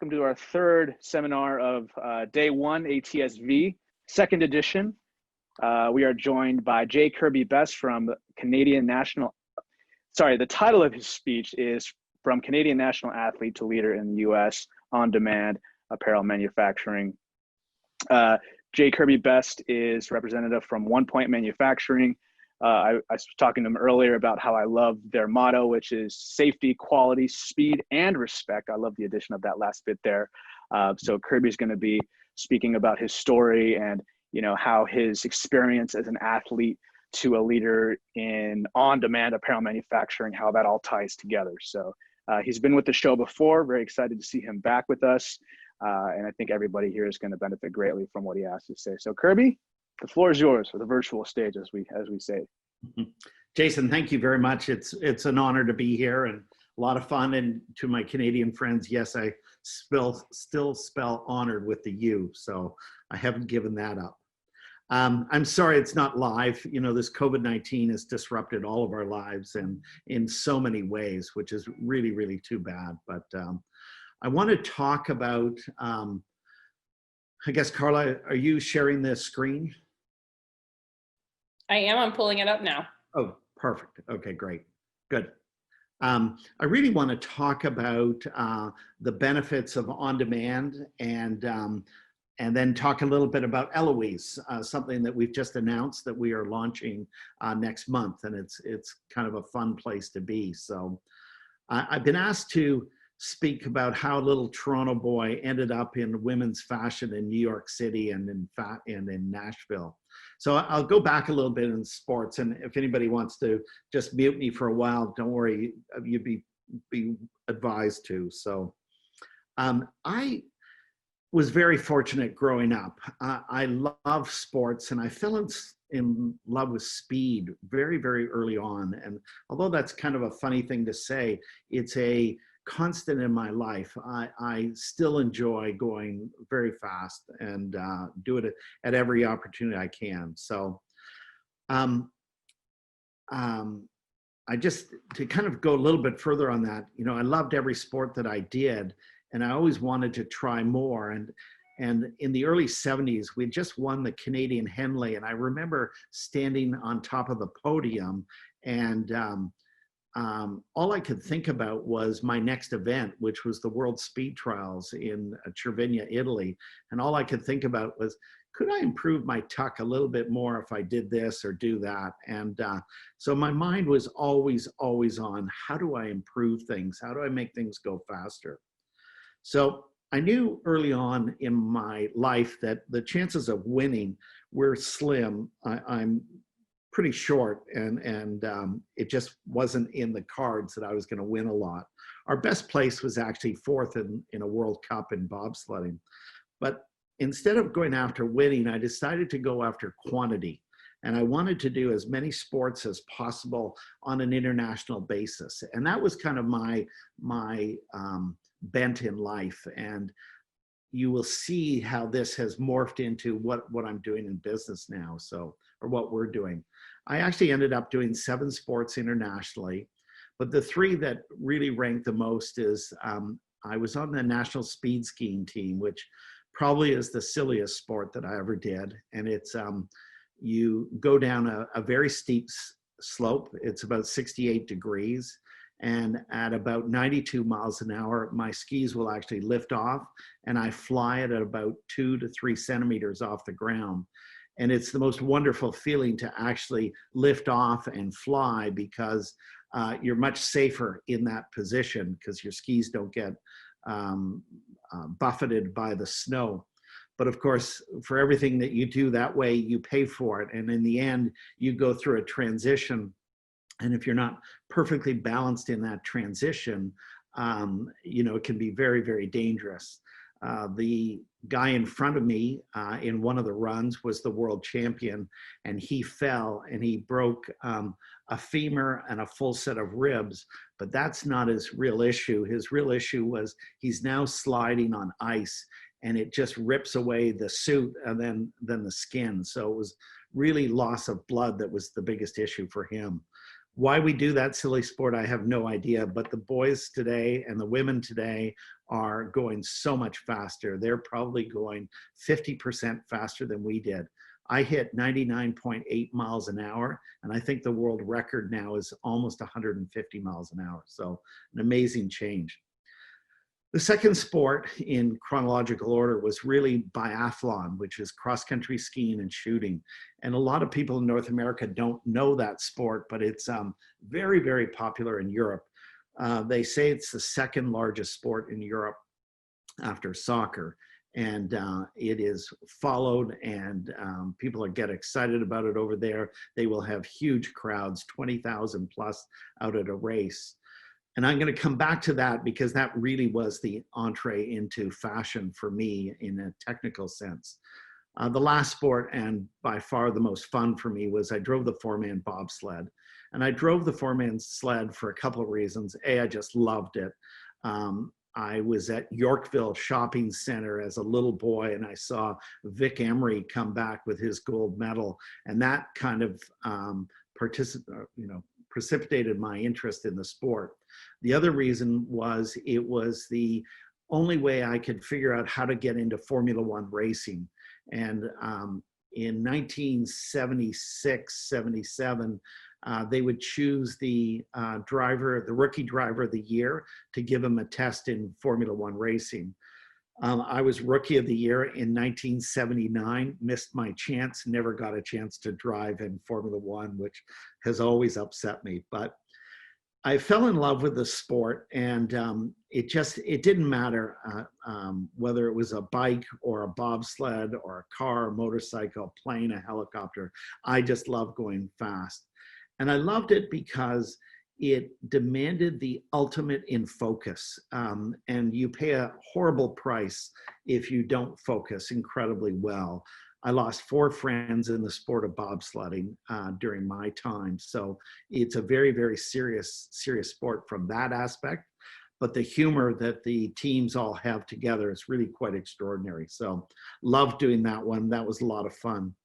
Welcome to our third seminar of day one, ATSV, second edition. We are joined by Kirby Best from Canadian National, the title of his speech is From Canadian National Athlete to Leader in the U.S. On-Demand Apparel Manufacturing. Kirby Best is representative from OnPoint Manufacturing. I was talking to him earlier about how I love their motto, which is safety, quality, speed, and respect. I love the addition of that last bit there. So Kirby's going to be speaking about his story and, how his experience as an athlete to a leader in on-demand apparel manufacturing, how that all ties together. So he's been with the show before. Very excited to see him back with us. And I think everybody here is going to benefit greatly from what he has to say. So Kirby, the floor is yours for the virtual stage, as we say. Jason, thank you very much. It's an honor to be here and a lot of fun. And to my Canadian friends, yes, I still spell honored with the U, so I haven't given that up. I'm sorry it's not live. This COVID-19 has disrupted all of our lives and in so many ways, which is really, really too bad. But I want to talk about, I guess, Carla, are you sharing the screen? I am. I'm pulling it up now. Oh, perfect. Okay, great. Good. I really want to talk about the benefits of on-demand and then talk a little bit about Eloise, something that we've just announced that we are launching next month, and it's kind of a fun place to be. So I've been asked to speak about how a little Toronto boy ended up in women's fashion in New York City and in Nashville. So I'll go back a little bit in sports, and if anybody wants to just mute me for a while, don't worry, you'd be advised to. So I was very fortunate growing up. I love sports, and I fell in love with speed very, very early on. And although that's kind of a funny thing to say, it's a constant in my life. I still enjoy going very fast and do it at every opportunity I can. So I just, to kind of go a little bit further on that, I loved every sport that I did, and I always wanted to try more. And in the early 70s, we had just won the Canadian Henley, and I remember standing on top of the podium, and all I could think about was my next event, which was the World Speed Trials in Cervinia, Italy. And all I could think about was, could I improve my tuck a little bit more if I did this or do that? And so my mind was always on, how do I improve things? How do I make things go faster? So I knew early on in my life that the chances of winning were slim. I'm pretty short, and it just wasn't in the cards that I was going to win a lot. Our best place was actually fourth in a World Cup in bobsledding. But instead of going after winning, I decided to go after quantity. And I wanted to do as many sports as possible on an international basis. And that was kind of my bent in life. And you will see how this has morphed into what I'm doing in business now, or what we're doing. I actually ended up doing 7 sports internationally, but the 3 that really ranked the most is I was on the national speed skiing team, which probably is the silliest sport that I ever did. And it's, you go down a very steep slope. It's about 68 degrees. And at about 92 miles an hour, my skis will actually lift off, and I fly it at about 2 to 3 centimeters off the ground. And it's the most wonderful feeling to actually lift off and fly, because you're much safer in that position because your skis don't get buffeted by the snow. But of course, for everything that you do that way, you pay for it. And in the end, you go through a transition. And if you're not perfectly balanced in that transition, it can be very, very dangerous. The guy in front of me in one of the runs was the world champion, and he fell and he broke a femur and a full set of ribs, but that's not his real issue. His real issue was he's now sliding on ice, and it just rips away the suit and then the skin. So it was really loss of blood that was the biggest issue for him. Why we do that silly sport, I have no idea, but the boys today and the women today are going so much faster. They're probably going 50% faster than we did. I hit 99.8 miles an hour, and I think the world record now is almost 150 miles an hour. So an amazing change. The second sport in chronological order was really biathlon, which is cross-country skiing and shooting. And a lot of people in North America don't know that sport, but it's very, very popular in Europe. They say it's the second largest sport in Europe after soccer. And it is followed, and people get excited about it over there. They will have huge crowds, 20,000 plus out at a race. And I'm going to come back to that because that really was the entree into fashion for me in a technical sense. The last sport, and by far the most fun for me, was I drove the four-man bobsled. And I drove the four-man sled for a couple of reasons. A, I just loved it. I was at Yorkville Shopping Center as a little boy, and I saw Vic Emery come back with his gold medal. And that kind of precipitated my interest in the sport. The other reason was it was the only way I could figure out how to get into Formula One racing. And in 1976, 77, they would choose the rookie driver of the year to give him a test in Formula One racing. I was rookie of the year in 1979, missed my chance, never got a chance to drive in Formula One, which has always upset me. But I fell in love with the sport, and it didn't matter whether it was a bike or a bobsled or a car, a motorcycle, plane, a helicopter. I just loved going fast. And I loved it because it demanded the ultimate in focus. And you pay a horrible price if you don't focus incredibly well. I lost 4 friends in the sport of bobsledding during my time. So it's a very, very serious sport from that aspect. But the humor that the teams all have together is really quite extraordinary. So love doing that one. That was a lot of fun.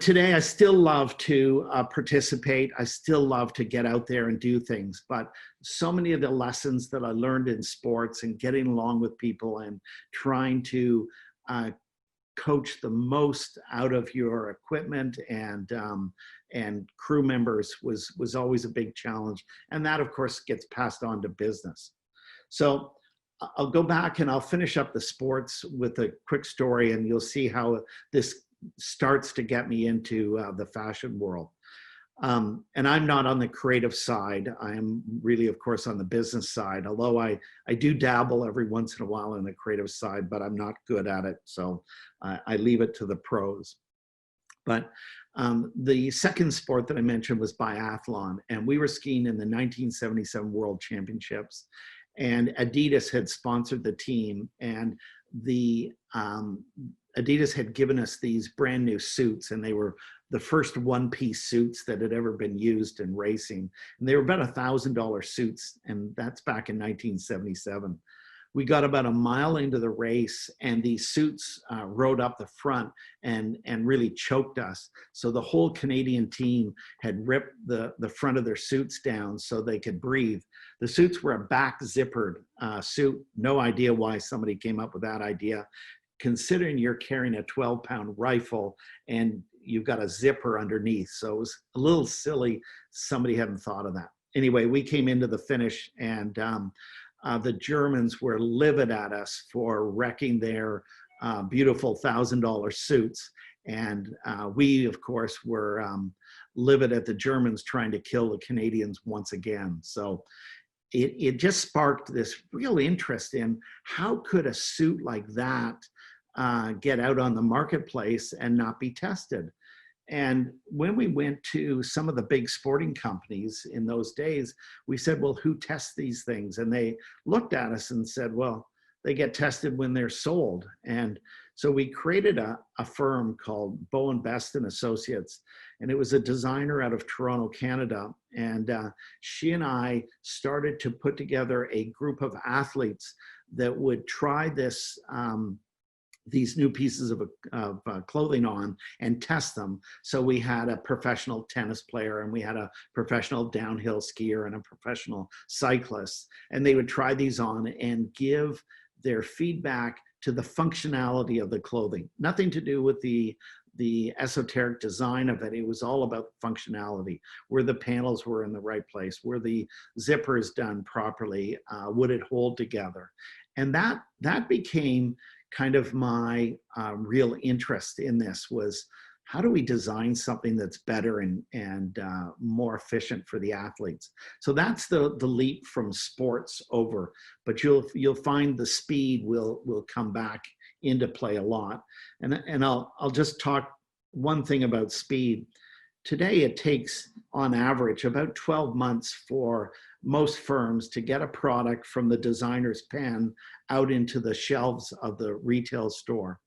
Today, I still love to participate. I still love to get out there and do things. But so many of the lessons that I learned in sports and getting along with people and trying to coach the most out of your equipment and crew members was always a big challenge. And that, of course, gets passed on to business. So I'll go back and I'll finish up the sports with a quick story, and you'll see how this starts to get me into the fashion world. And I'm not on the creative side. I am really, of course, on the business side, although I do dabble every once in a while in the creative side, but I'm not good at it. So I leave it to the pros. But the second sport that I mentioned was biathlon. And we were skiing in the 1977 World Championships. And Adidas had sponsored the team. And the Adidas had given us these brand new suits, and they were the first one-piece suits that had ever been used in racing. And they were about $1,000 suits, and that's back in 1977. We got about a mile into the race, and these suits rode up the front and really choked us. So the whole Canadian team had ripped the front of their suits down so they could breathe. The suits were a back zippered suit. No idea why somebody came up with that idea, considering you're carrying a 12-pound rifle and you've got a zipper underneath. So it was a little silly. Somebody hadn't thought of that. Anyway, we came into the finish, and the Germans were livid at us for wrecking their beautiful $1,000 suits. And we, of course, were livid at the Germans trying to kill the Canadians once again. So it just sparked this real interest in how could a suit like that get out on the marketplace and not be tested. And when we went to some of the big sporting companies in those days, we said, well, who tests these things? And they looked at us and said, well, they get tested when they're sold. And so we created a firm called Bow & Best and Associates. And it was a designer out of Toronto, Canada. And she and I started to put together a group of athletes that would try this these new pieces of clothing on and test them. So we had a professional tennis player, and we had a professional downhill skier, and a professional cyclist, and they would try these on and give their feedback to the functionality of the clothing. Nothing to do with the esoteric design of it. It was all about functionality, where the panels were in the right place, were the zippers done properly, would it hold together? And that became kind of my real interest in this, was how do we design something that's better and more efficient for the athletes? So that's the leap from sports over, but you'll find the speed will come back into play a lot. And I'll just talk one thing about speed. Today, it takes on average about 12 months for most firms to get a product from the designer's pen out into the shelves of the retail store.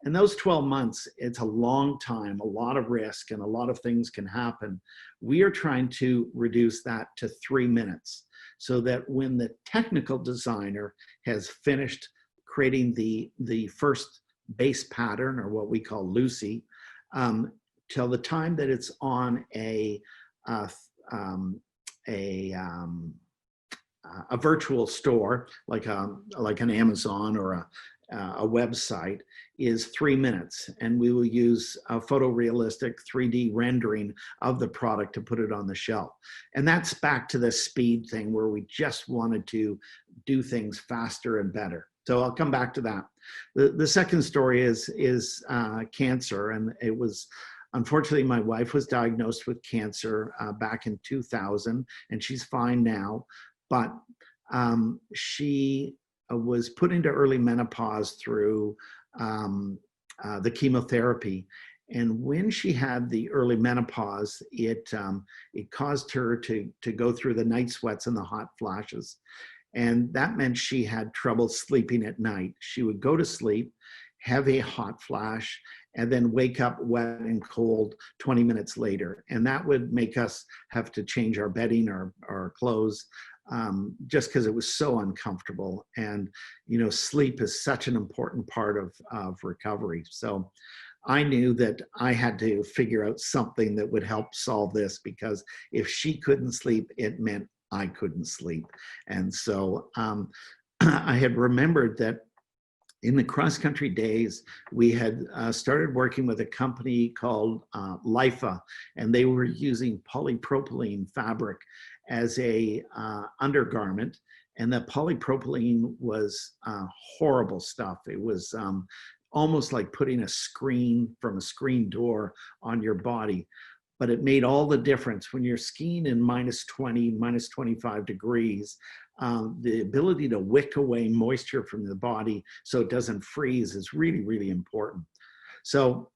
And those 12 months, it's a long time, a lot of risk, and a lot of things can happen. We are trying to reduce that to 3 minutes, so that when the technical designer has finished creating the first base pattern, or what we call Lucy, till the time that it's on a virtual store, like an Amazon or a website, is 3 minutes. And we will use a photorealistic 3D rendering of the product to put it on the shelf. And that's back to the speed thing, where we just wanted to do things faster and better. So I'll come back to that. The second story is cancer. And it was, unfortunately, my wife was diagnosed with cancer back in 2000, and she's fine now. But she was put into early menopause through the chemotherapy. And when she had the early menopause, it caused her to go through the night sweats and the hot flashes. And that meant she had trouble sleeping at night. She would go to sleep, have a hot flash, and then wake up wet and cold 20 minutes later. And that would make us have to change our bedding or our clothes, just because it was so uncomfortable. And, sleep is such an important part of recovery. So I knew that I had to figure out something that would help solve this, because if she couldn't sleep, it meant I couldn't sleep. And so I had remembered that in the cross-country days, we had started working with a company called LIFA, and they were using polypropylene fabric as a undergarment. And that polypropylene was horrible stuff. It was almost like putting a screen from a screen door on your body. But it made all the difference when you're skiing in -20, -25 degrees. The ability to wick away moisture from the body so it doesn't freeze is really, really important. So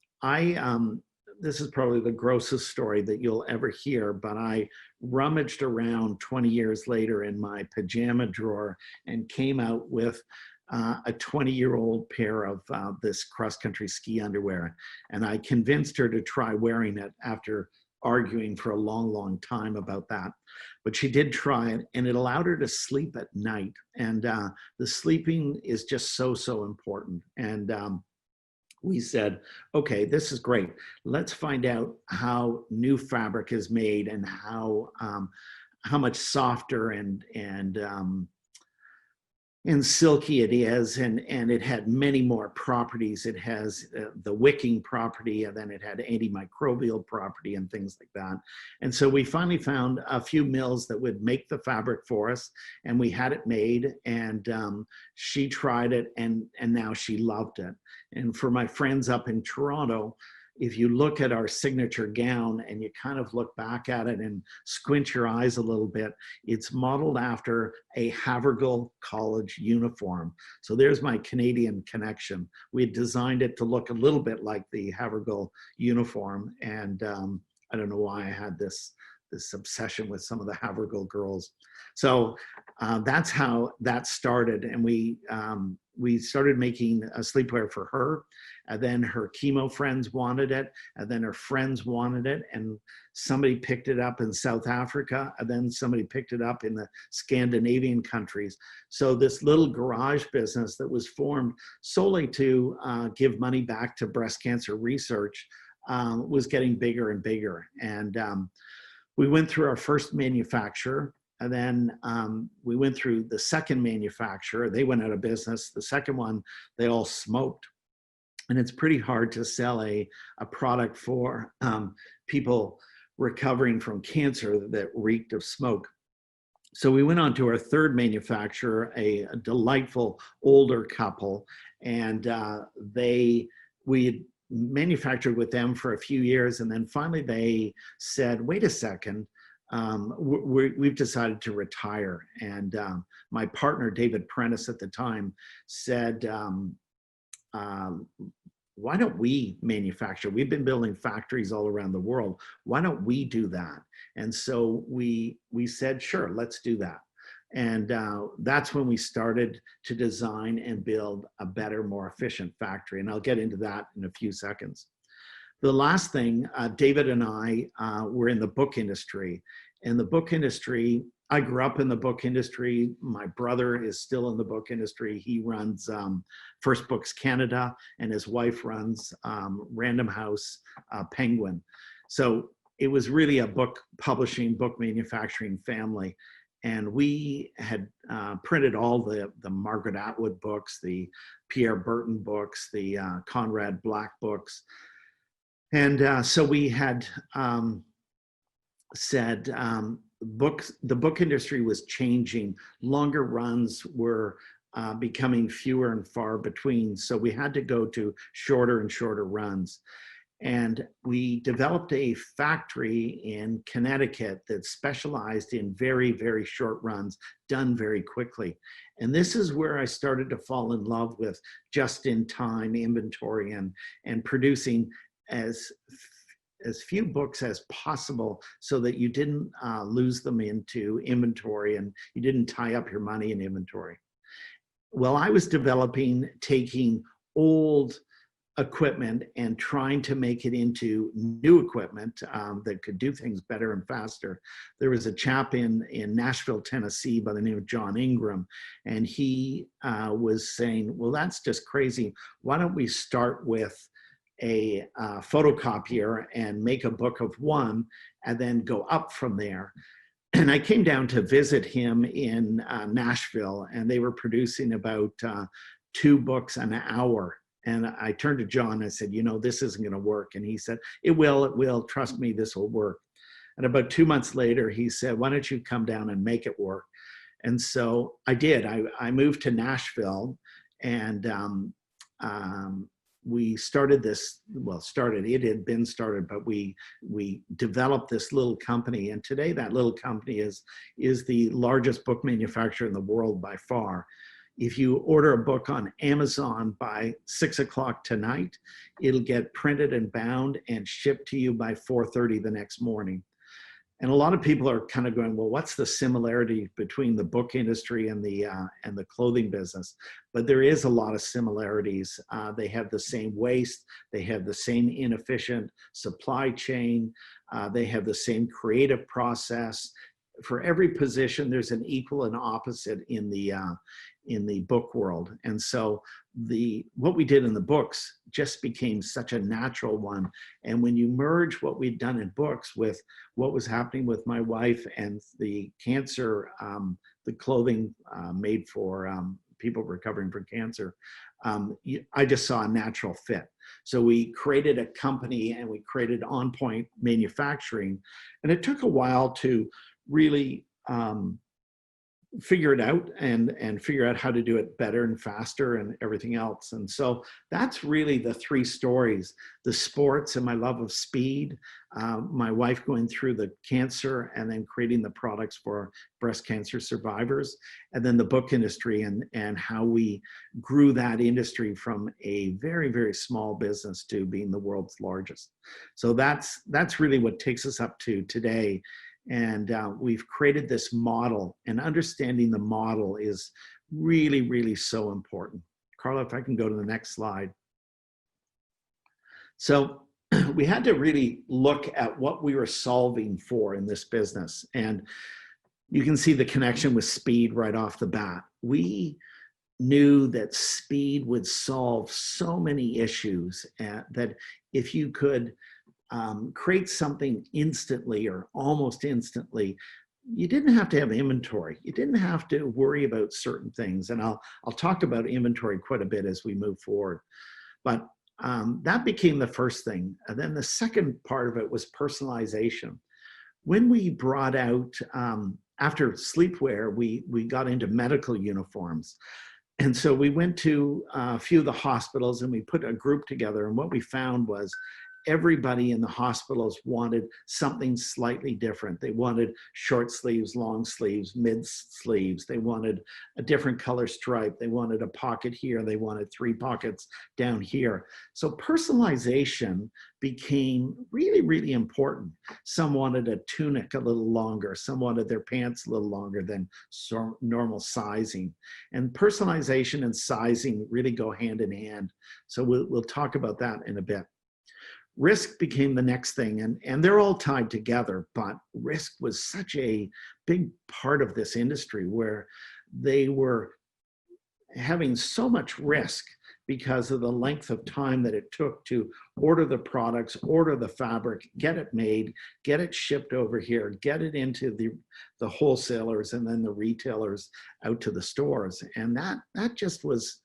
this is probably the grossest story that you'll ever hear, but I rummaged around 20 years later in my pajama drawer and came out with a 20-year-old pair of this cross-country ski underwear. And I convinced her to try wearing it after arguing for a long, long time about that. But she did try it, and it allowed her to sleep at night. And the sleeping is just so, so important. And we said, okay, this is great. Let's find out how new fabric is made and how much softer and silky it is, and it had many more properties. It has the wicking property, and then it had antimicrobial property and things like that. And so we finally found a few mills that would make the fabric for us, and we had it made, and she tried it, and now she loved it. And for my friends up in Toronto, if you look at our signature gown and you kind of look back at it and squint your eyes a little bit, it's modeled after a Havergal College uniform. So there's my Canadian connection. We had designed it to look a little bit like the Havergal uniform. And I don't know why I had this this obsession with some of the Havergal girls. So that's how that started. And we started making a sleepwear for her, and then her chemo friends wanted it, and then her friends wanted it, and somebody picked it up in South Africa, and then somebody picked it up in the Scandinavian countries. So this little garage business that was formed solely to give money back to breast cancer research was getting bigger and bigger. And we went through our first manufacturer, and then we went through the second manufacturer. They went out of business. The second one, they all smoked. And it's pretty hard to sell a product for people recovering from cancer that reeked of smoke. So we went on to our third manufacturer, a delightful older couple, and we had manufactured with them for a few years, and then finally they said, wait a second, we've decided to retire. And my partner, David Prentice at the time, said, why don't we manufacture? We've been building factories all around the world. Why don't we do that? And so we said, sure, let's do that. And that's when we started to design and build a better, more efficient factory. And I'll get into that in a few seconds. The last thing, David and I were in the book industry. In the book industry, I grew up in the book industry. My brother is still in the book industry. He runs First Books Canada, and his wife runs Random House Penguin. So it was really a book publishing, book manufacturing family. And we had printed all the Margaret Atwood books, the Pierre Burton books, the Conrad Black books. And so we had said the book industry was changing. Longer runs were becoming fewer and far between. So we had to go to shorter and shorter runs. And we developed a factory in Connecticut that specialized in very, very short runs, done very quickly. And this is where I started to fall in love with just-in-time inventory and producing as few books as possible so that you didn't lose them into inventory and you didn't tie up your money in inventory. Well, I was taking old equipment and trying to make it into new equipment that could do things better and faster. There was a chap in Nashville, Tennessee by the name of John Ingram, and he was saying, well, that's just crazy. Why don't we start with a photocopier and make a book of one and then go up from there. And I came down to visit him in Nashville, and they were producing about 2 books an hour. And I turned to John and I said, you know, this isn't going to work. And he said, it will, trust me, this will work. And about 2 months later, he said, why don't you come down and make it work? And so I did. I moved to Nashville, and we started this, well, it had been started, but we developed this little company. And today that little company is the largest book manufacturer in the world by far. If you order a book on Amazon by 6 o'clock tonight, it'll get printed and bound and shipped to you by 4:30 the next morning. And a lot of people are kind of going, well, what's the similarity between the book industry and the clothing business? But there is a lot of similarities. They have the same waste. They have the same inefficient supply chain. They have the same creative process. For every position, there's an equal and opposite in the book world. And so what we did in the books just became such a natural one. And when you merge what we'd done in books with what was happening with my wife and the cancer, the clothing made for people recovering from cancer, I just saw a natural fit. So we created a company, and we created OnPoint Manufacturing. And it took a while to really figure it out and figure out how to do it better and faster and everything else. And so that's really the 3 stories: the sports and my love of speed, my wife going through the cancer and then creating the products for breast cancer survivors, and then the book industry and how we grew that industry from a very, very small business to being the world's largest. So that's really what takes us up to today. And we've created this model, and understanding the model is really, really so important. Carla, if I can go to the next slide. So we had to really look at what we were solving for in this business. And you can see the connection with speed right off the bat. We knew that speed would solve so many issues, that if you could create something instantly or almost instantly, you didn't have to have inventory. You didn't have to worry about certain things. And I'll talk about inventory quite a bit as we move forward. But that became the first thing. And then the second part of it was personalization. When we brought out, after sleepwear, we got into medical uniforms. And so we went to a few of the hospitals and we put a group together. And what we found was everybody in the hospitals wanted something slightly different. They wanted short sleeves, long sleeves, mid sleeves. They wanted a different color stripe. They wanted a pocket here. They wanted 3 pockets down here. So personalization became really, really important. Some wanted a tunic a little longer. Some wanted their pants a little longer than normal sizing. And personalization and sizing really go hand in hand. So we'll talk about that in a bit. Risk became the next thing, and they're all tied together, but risk was such a big part of this industry where they were having so much risk because of the length of time that it took to order the products, order the fabric, get it made, get it shipped over here, get it into the wholesalers and then the retailers out to the stores. And that just was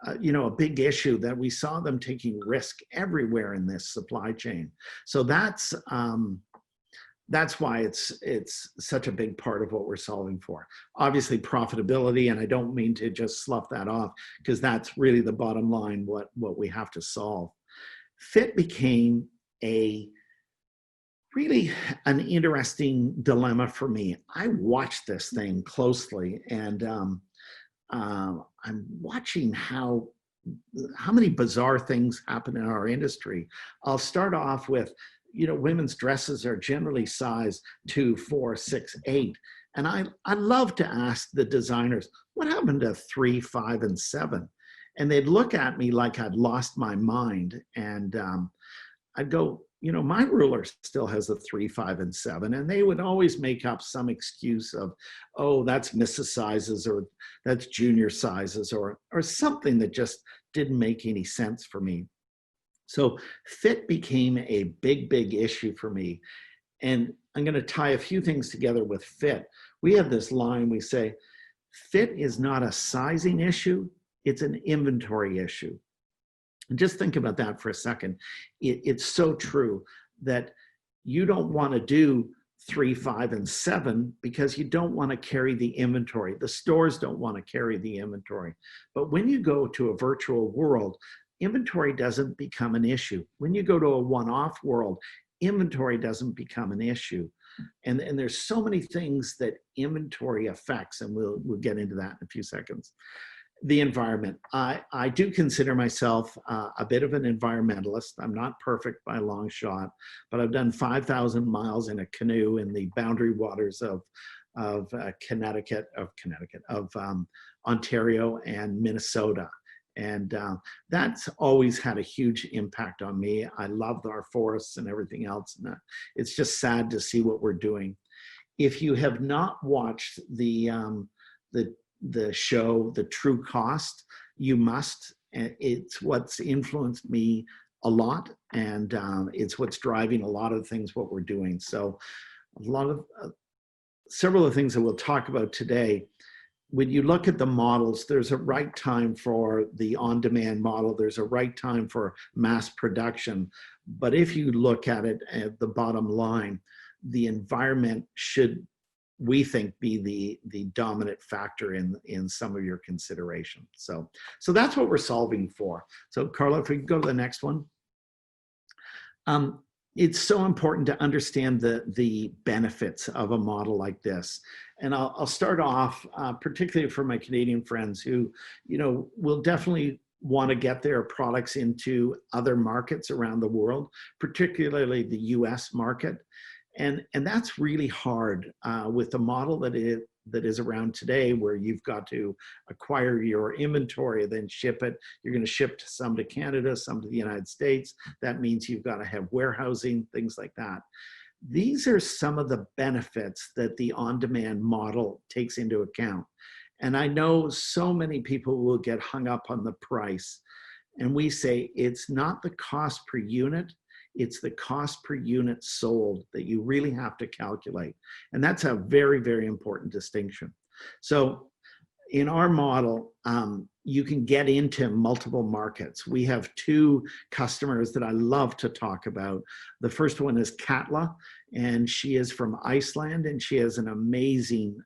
a big issue, that we saw them taking risk everywhere in this supply chain. So that's why it's such a big part of what we're solving for. Obviously profitability, and I don't mean to just slough that off, because that's really the bottom line, what we have to solve. Fit became really an interesting dilemma for me. I watched this thing closely, and I'm watching how many bizarre things happen in our industry. I'll start off with, women's dresses are generally size 2, 4, 6, 8. And I love to ask the designers, what happened to 3, 5, and 7? And they'd look at me like I'd lost my mind. And I'd go, my ruler still has a 3, 5, and 7. And they would always make up some excuse of, oh, that's Mrs. sizes, or that's junior sizes, or something that just didn't make any sense for me. So fit became a big, big issue for me. And I'm going to tie a few things together with fit. We have this line, we say, fit is not a sizing issue, it's an inventory issue. And just think about that for a second. It's so true that you don't want to do 3, 5, and 7 because you don't want to carry the inventory. The stores don't want to carry the inventory. But when you go to a virtual world, inventory doesn't become an issue. When you go to a one-off world, inventory doesn't become an issue. And there's so many things that inventory affects, and we'll get into that in a few seconds. The environment. I do consider myself a bit of an environmentalist. I'm not perfect by a long shot, but I've done 5,000 miles in a canoe in the boundary waters of Ontario and Minnesota. And that's always had a huge impact on me. I love our forests and everything else. And it's just sad to see what we're doing. If you have not watched the show, The True Cost, you must. It's what's influenced me a lot, and it's what's driving a lot of things what we're doing. So several of the things that we'll talk about today, when you look at the models, there's a right time for the on-demand model, there's a right time for mass production. But if you look at it at the bottom line, the environment should, we think, be the dominant factor in some of your consideration. So that's what we're solving for. So Carla, if we can go to the next one. It's so important to understand the benefits of a model like this. And I'll start off, particularly for my Canadian friends who, will definitely want to get their products into other markets around the world, particularly the US market. And that's really hard with the model that is around today, where you've got to acquire your inventory, then ship it. You're going to ship some to Canada, some to the United States. That means you've got to have warehousing, things like that. These are some of the benefits that the on-demand model takes into account. And I know so many people will get hung up on the price. And we say it's not the cost per unit, it's the cost per unit sold that you really have to calculate. And that's a very, very important distinction. So in our model, you can get into multiple markets. We have two customers that I love to talk about. The first one is Katla, and she is from Iceland, and she has an amazing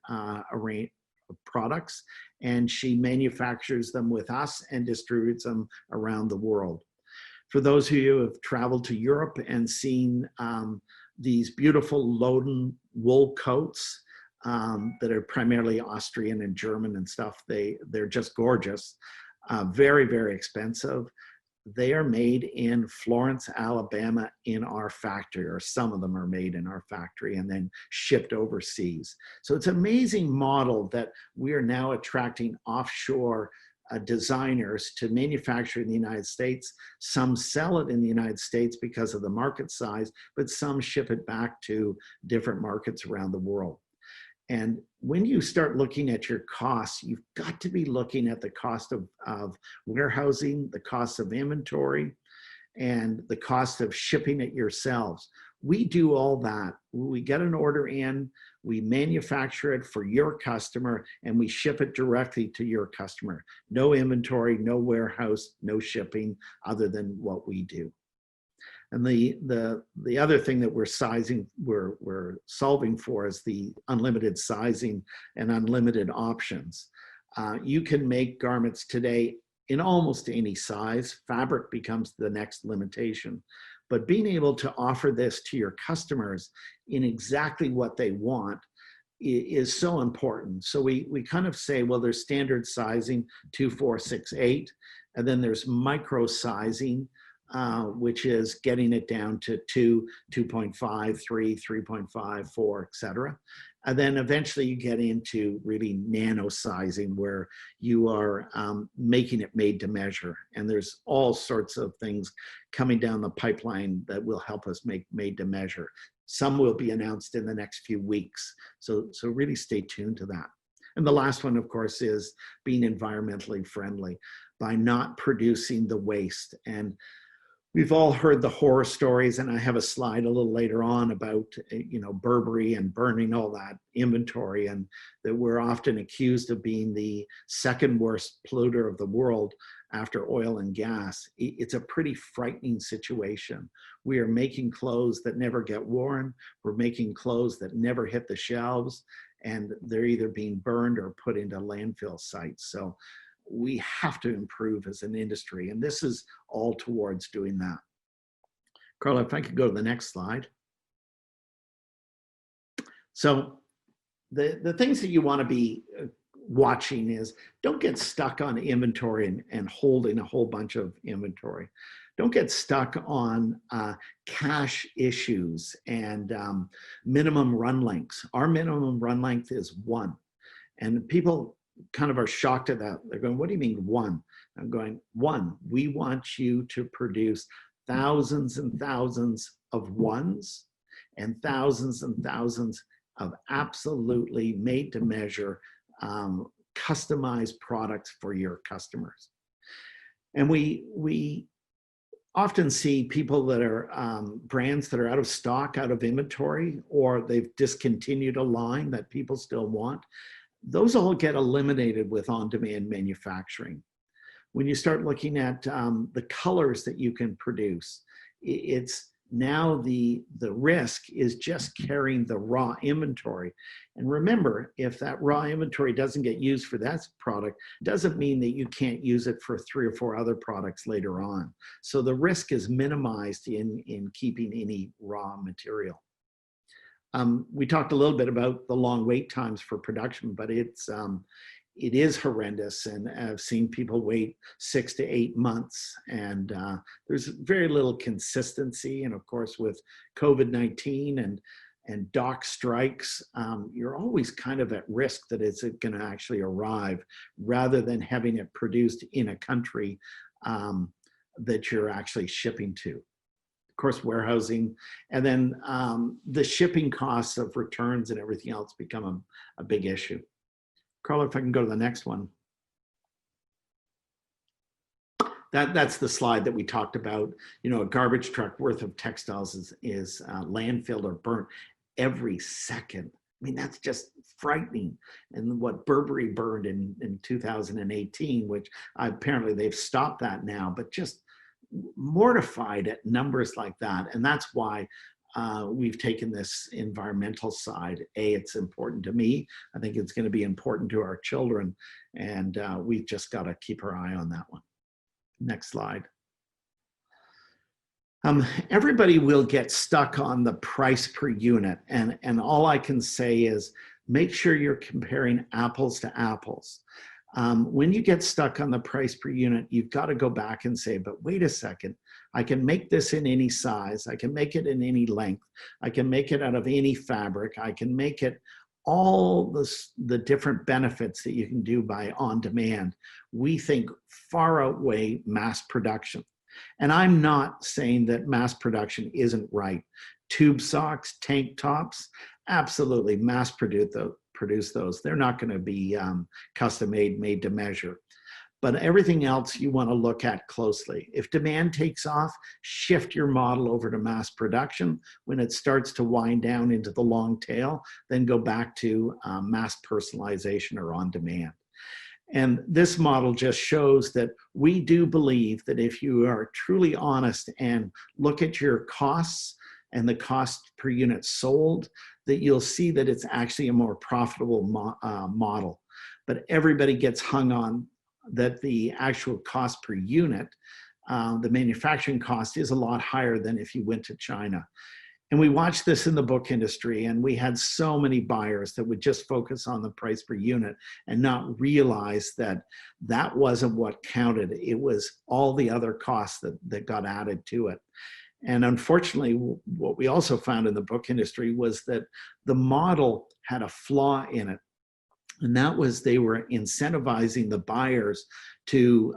array of products, and she manufactures them with us and distributes them around the world. For those of you who have traveled to Europe and seen these beautiful Loden wool coats that are primarily Austrian and German and stuff, they're just gorgeous, very, very expensive. They are made in Florence, Alabama in our factory, or some of them are made in our factory and then shipped overseas. So it's an amazing model that we are now attracting offshore designers to manufacture in the United States. Some sell it in the United States because of the market size, but some ship it back to different markets around the world. And when you start looking at your costs, you've got to be looking at the cost of warehousing, the cost of inventory, and the cost of shipping it yourselves. We do all that. We get an order in, we manufacture it for your customer, and we ship it directly to your customer. No inventory, no warehouse, no shipping other than what we do. And the other thing that we're solving for is the unlimited sizing and unlimited options. You can make garments today in almost any size. Fabric becomes the next limitation. But being able to offer this to your customers in exactly what they want is so important. So we kind of say, well, there's standard sizing, 2, 4, 6, 8, and then there's micro sizing, which is getting it down to 2, 2.5, 3, 3.5, 4, etc. And then eventually you get into really nano sizing, where you are making it made to measure. And there's all sorts of things coming down the pipeline that will help us make made to measure. Some will be announced in the next few weeks. So really stay tuned to that. And the last one, of course, is being environmentally friendly by not producing the waste. And we've all heard the horror stories, and I have a slide a little later on about, Burberry and burning all that inventory, and that we're often accused of being the second worst polluter of the world after oil and gas. It's a pretty frightening situation. We are making clothes that never get worn. We're making clothes that never hit the shelves, and they're either being burned or put into landfill sites. So we have to improve as an industry, and this is all towards doing that. Carla, if I could go to the next slide. So the things that you want to be watching is, don't get stuck on inventory and holding a whole bunch of inventory. Don't get stuck on cash issues and minimum run lengths. Our minimum run length is 1. And people kind of are shocked at that. They're going, what do you mean 1? I'm going, 1, we want you to produce thousands and thousands of ones and thousands of absolutely made to measure, customized products for your customers. And we often see people that are brands that are out of stock, out of inventory, or they've discontinued a line that people still want. Those all get eliminated with on-demand manufacturing. When you start looking at the colors that you can produce, it's now the risk is just carrying the raw inventory. And remember, if that raw inventory doesn't get used for that product, doesn't mean that you can't use it for 3 or 4 other products later on. So the risk is minimized in keeping any raw material. We talked a little bit about the long wait times for production, but it is horrendous, and I've seen people wait 6 to 8 months, and there's very little consistency. And of course, with COVID-19 and and dock strikes, you're always kind of at risk that it's going to actually arrive rather than having it produced in a country that you're actually shipping to. Of course, warehousing, and then the shipping costs of returns and everything else become a big issue. Carla, if I can go to the next one. That's the slide that we talked about. You know, a garbage truck worth of textiles is landfilled or burnt every second. I mean, that's just frightening. And what Burberry burned in 2018, which apparently they've stopped that now, but just mortified at numbers like that. And that's why we've taken this environmental side. It's important to me. I think it's going to be important to our children. And we've just got to keep our eye on that one. Next slide. Everybody will get stuck on the price per unit. And all I can say is make sure you're comparing apples to apples. When you get stuck on the price per unit, you've got to go back and say, but wait a second, I can make this in any size. I can make it in any length. I can make it out of any fabric. I can make it all the different benefits that you can do by on demand, we think far outweigh mass production. And I'm not saying that mass production isn't right. Tube socks, tank tops, absolutely mass produce those. They're not going to be custom made to measure. But everything else you want to look at closely. If demand takes off, shift your model over to mass production. When it starts to wind down into the long tail, then go back to mass personalization or on demand. And this model just shows that we do believe that if you are truly honest and look at your costs and the cost per unit sold, that you'll see that it's actually a more profitable model. But everybody gets hung on that the actual cost per unit, the manufacturing cost is a lot higher than if you went to China. And we watched this in the book industry, and we had so many buyers that would just focus on the price per unit and not realize that that wasn't what counted. It was all the other costs that got added to it. And unfortunately, what we also found in the book industry was that the model had a flaw in it. And that was they were incentivizing the buyers to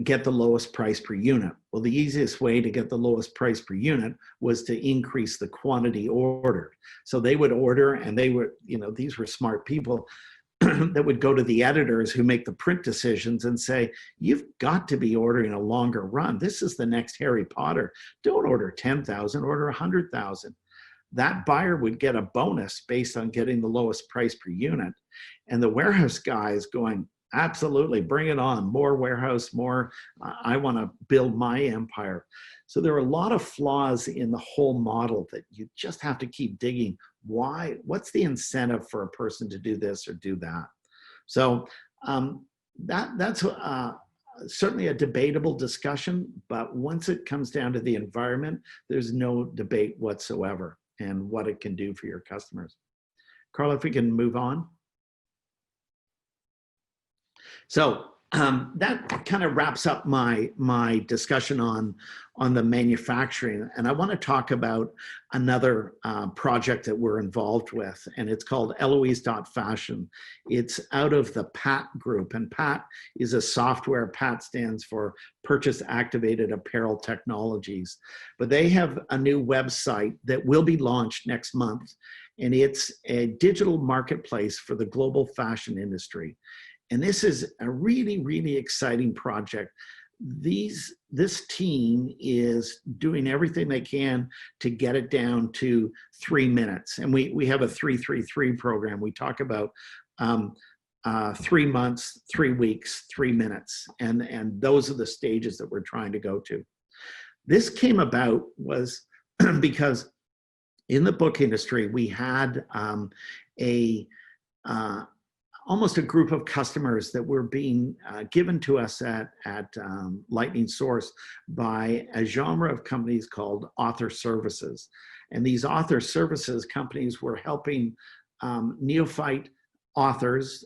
get the lowest price per unit. Well, the easiest way to get the lowest price per unit was to increase the quantity ordered. So they would order, and they were, you know, these were smart people that would go to the editors who make the print decisions and say, you've got to be ordering a longer run. This is the next Harry Potter. Don't order 10,000, order 100,000. That buyer would get a bonus based on getting the lowest price per unit. And the warehouse guy is going, absolutely, bring it on. More warehouse, more, I want to build my empire. So there are a lot of flaws in the whole model that you just have to keep digging. Why? What's the incentive for a person to do this or do that? So that's certainly a debatable discussion, but once it comes down to the environment, there's no debate whatsoever and what it can do for your customers. Carla, if we can move on. So that kind of wraps up my discussion on the manufacturing. And I want to talk about another project that we're involved with, and it's called Eloise.Fashion. It's out of the PAT group, and PAT is a software. PAT stands for Purchase Activated Apparel Technologies. But they have a new website that will be launched next month, and it's a digital marketplace for the global fashion industry. And this is a really, really exciting project. This team is doing everything they can to get it down to 3 minutes. And we have a 3-3-3 program. We talk about 3 months, 3 weeks, 3 minutes. And those are the stages that we're trying to go to. This came about was because in the book industry, we had almost a group of customers that were being given to us at Lightning Source by a genre of companies called author services. And these author services companies were helping neophyte authors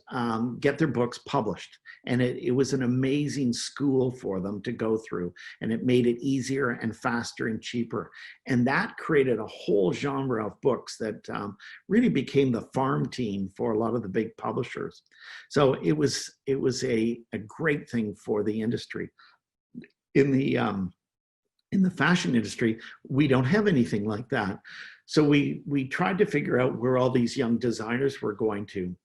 get their books published. And it was an amazing school for them to go through. And it made it easier and faster and cheaper. And that created a whole genre of books that really became the farm team for a lot of the big publishers. So it was a great thing for the industry. In the fashion industry, we don't have anything like that. So we tried to figure out where all these young designers were going to.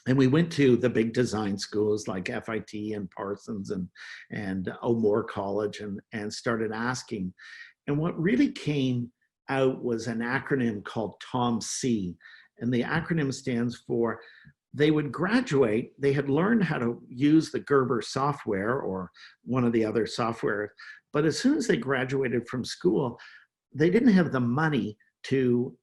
And we went to the big design schools like FIT and Parsons and O'Moore College and started asking. And what really came out was an acronym called TOMC. And the acronym stands for, they would graduate, they had learned how to use the Gerber software or one of the other software, but as soon as they graduated from school, they didn't have the money to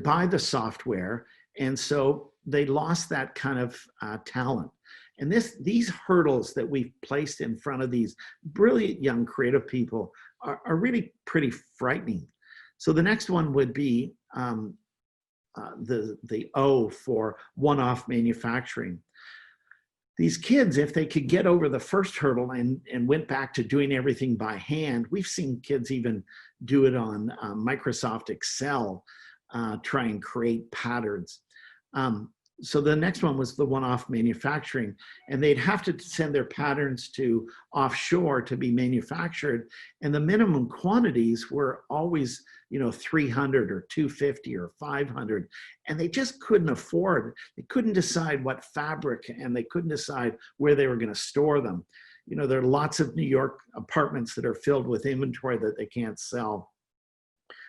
buy the software. And so they lost that kind of talent. And these hurdles that we've placed in front of these brilliant young creative people are really pretty frightening. So the next one would be the O for one-off manufacturing. These kids, if they could get over the first hurdle and went back to doing everything by hand, we've seen kids even do it on Microsoft Excel, try and create patterns. So the next one was the one-off manufacturing, and they'd have to send their patterns to offshore to be manufactured. And the minimum quantities were always, 300 or 250 or 500. And they just couldn't afford, they couldn't decide what fabric, and they couldn't decide where they were going to store them. There are lots of New York apartments that are filled with inventory that they can't sell.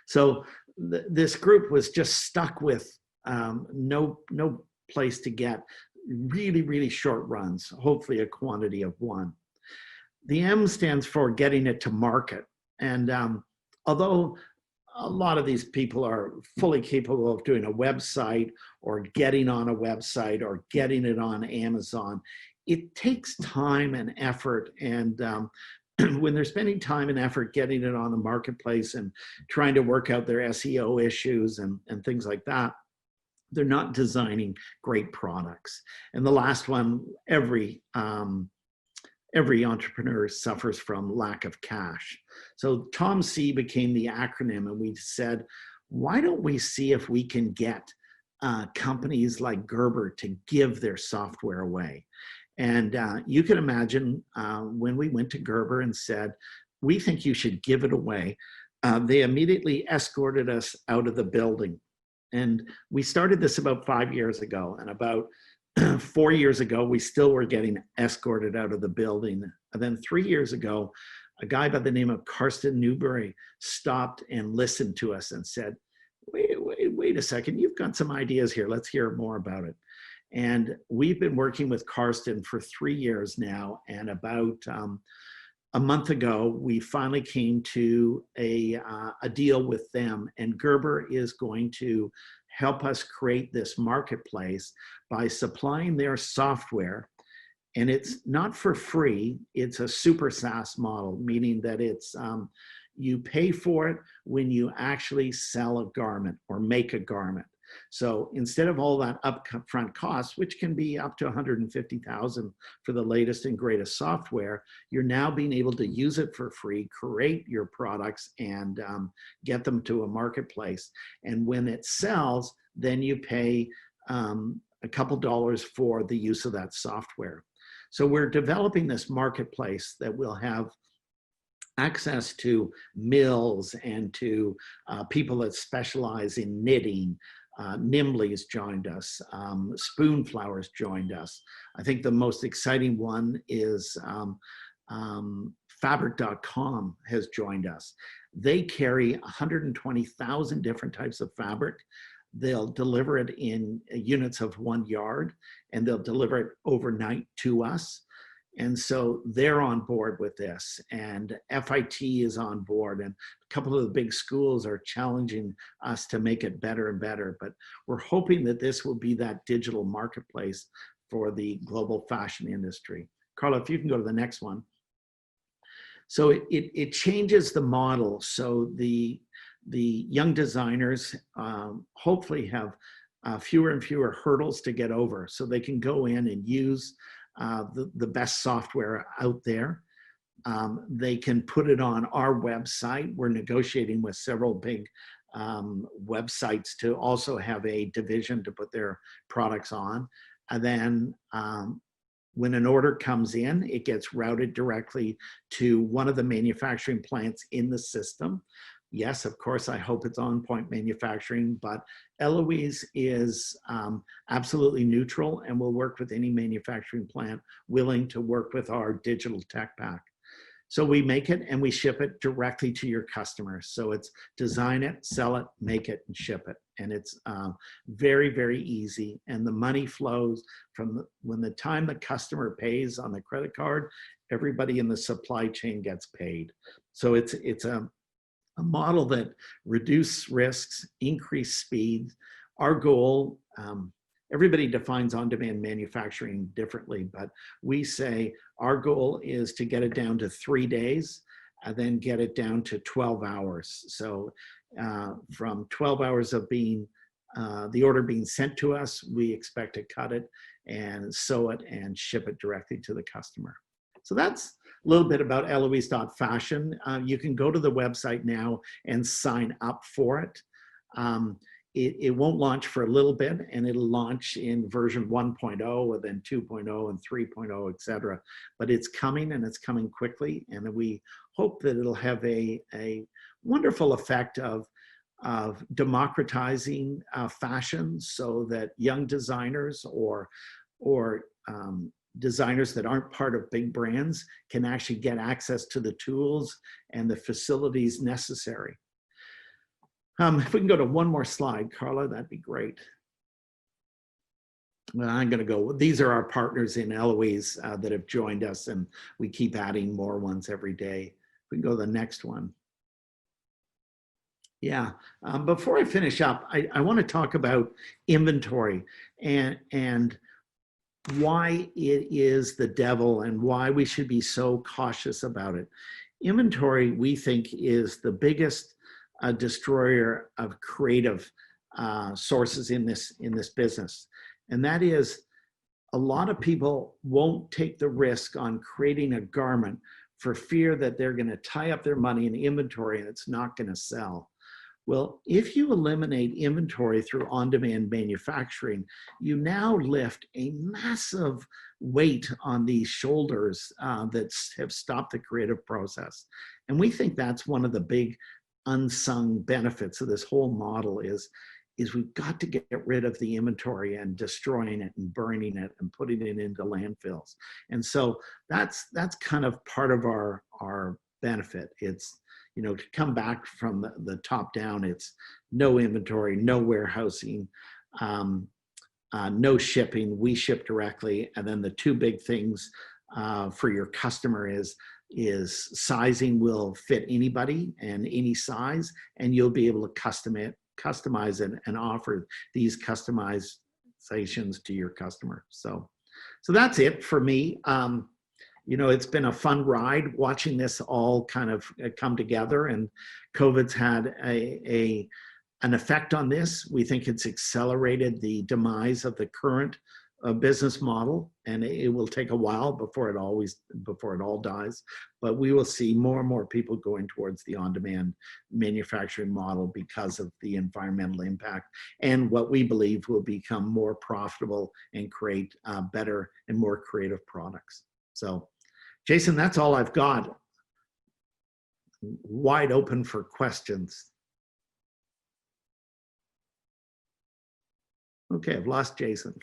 So this group was just stuck with no place to get really, really short runs, hopefully a quantity of one. The M stands for getting it to market. And although a lot of these people are fully capable of doing a website or getting on a website or getting it on Amazon, it takes time and effort. And when they're spending time and effort getting it on the marketplace and trying to work out their SEO issues and things like that, they're not designing great products. And the last one, every entrepreneur suffers from lack of cash. So TOMC became the acronym, and we said, why don't we see if we can get companies like Gerber to give their software away? And you can imagine when we went to Gerber and said, we think you should give it away, they immediately escorted us out of the building. And we started this about 5 years ago, and about 4 years ago, we still were getting escorted out of the building. And then 3 years ago, a guy by the name of Karsten Newberry stopped and listened to us and said, wait a second, you've got some ideas here. Let's hear more about it. And we've been working with Karsten for 3 years now. And about a month ago, we finally came to a deal with them, and Gerber is going to help us create this marketplace by supplying their software. And it's not for free, it's a super SaaS model, meaning that it's you pay for it when you actually sell a garment or make a garment. So instead of all that upfront costs, which can be up to $150,000 for the latest and greatest software, you're now being able to use it for free, create your products, and get them to a marketplace. And when it sells, then you pay a couple dollars for the use of that software. So we're developing this marketplace that will have access to mills and to people that specialize in knitting. Nimbley's joined us, Spoonflower's joined us. I think the most exciting one is Fabric.com has joined us. They carry 120,000 different types of fabric. They'll deliver it in units of 1 yard, and they'll deliver it overnight to us. And so they're on board with this, and FIT is on board, and a couple of the big schools are challenging us to make it better and better. But we're hoping that this will be that digital marketplace for the global fashion industry. Carla, if you can go to the next one. So it changes the model. So the young designers hopefully have fewer and fewer hurdles to get over, so they can go in and use the best software out there. They can put it on our website. We're negotiating with several big websites to also have a division to put their products on. And then when an order comes in, it gets routed directly to one of the manufacturing plants in the system. Yes, of course, I hope it's OnPoint Manufacturing, but Eloise is absolutely neutral and will work with any manufacturing plant willing to work with our digital tech pack. So we make it and we ship it directly to your customers. So it's design it, sell it, make it, and ship it. And it's very, very easy. And the money flows from when the time the customer pays on the credit card, everybody in the supply chain gets paid. So it's a model that reduces risks, increase speed. Our goal, everybody defines on-demand manufacturing differently, but we say our goal is to get it down to 3 days and then get it down to 12 hours. So from 12 hours of being, the order being sent to us, we expect to cut it and sew it and ship it directly to the customer. So that's a little bit about Eloise.fashion. You can go to the website now and sign up for it. It won't launch for a little bit, and it'll launch in version 1.0 and then 2.0 and 3.0, et cetera. But it's coming, and it's coming quickly, and we hope that it'll have a wonderful effect of democratizing fashion, so that young designers or designers that aren't part of big brands can actually get access to the tools and the facilities necessary. If we can go to one more slide, Carla, that'd be great. Well, I'm going to go. These are our partners in Eloise that have joined us, and we keep adding more ones every day. We can go to the next one. Yeah, before I finish up, I want to talk about inventory and why it is the devil and why we should be so cautious about it. Inventory, we think, is the biggest destroyer of creative sources in this business. And that is, a lot of people won't take the risk on creating a garment for fear that they're going to tie up their money in inventory and it's not going to sell. Well, if you eliminate inventory through on-demand manufacturing, you now lift a massive weight on these shoulders that have stopped the creative process. And we think that's one of the big unsung benefits of this whole model is we've got to get rid of the inventory and destroying it and burning it and putting it into landfills. And so that's kind of part of our benefit. It's, you know, to come back from the top down, it's no inventory, no warehousing, no shipping. We ship directly. And then the two big things for your customer is sizing will fit anybody and any size, and you'll be able to customize it and offer these customizations to your customer. So that's it for me. You know, it's been a fun ride watching this all kind of come together, and COVID's had an effect on this. We think it's accelerated the demise of the current business model, and it will take a while before it all dies. But we will see more and more people going towards the on-demand manufacturing model because of the environmental impact and what we believe will become more profitable and create better and more creative products. So, Jason, that's all I've got. Wide open for questions. Okay, I've lost Jason.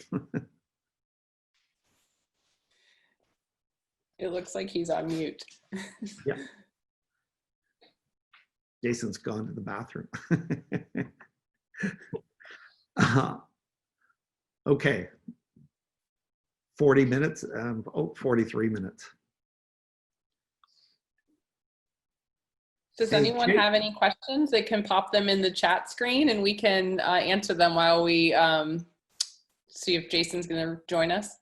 It looks like he's on mute. Yeah. Jason's gone to the bathroom. Okay. 40 minutes, 43 minutes. Does anyone have any questions? They can pop them in the chat screen and we can answer them while we see if Jason's going to join us.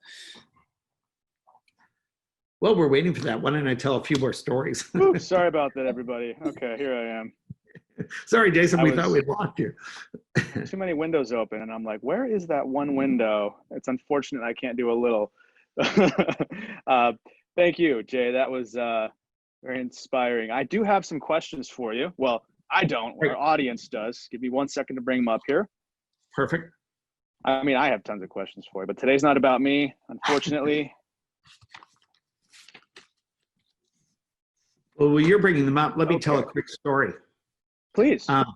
Well, we're waiting for that. Why don't I tell a few more stories? Ooh, sorry about that, everybody. Okay, here I am. Sorry, Jason, I we thought was we'd lost you. too many windows open, and I'm like, where is that one window? It's unfortunate I can't do a little. uh, thank you, Jay. That was very inspiring. I do have some questions for you. Well, I don't. Great. Our audience does. Give me 1 second to bring them up here. Perfect. I mean, I have tons of questions for you, but today's not about me, unfortunately. Well, while you're bringing them up, let me tell a Okay. quick story. Please. I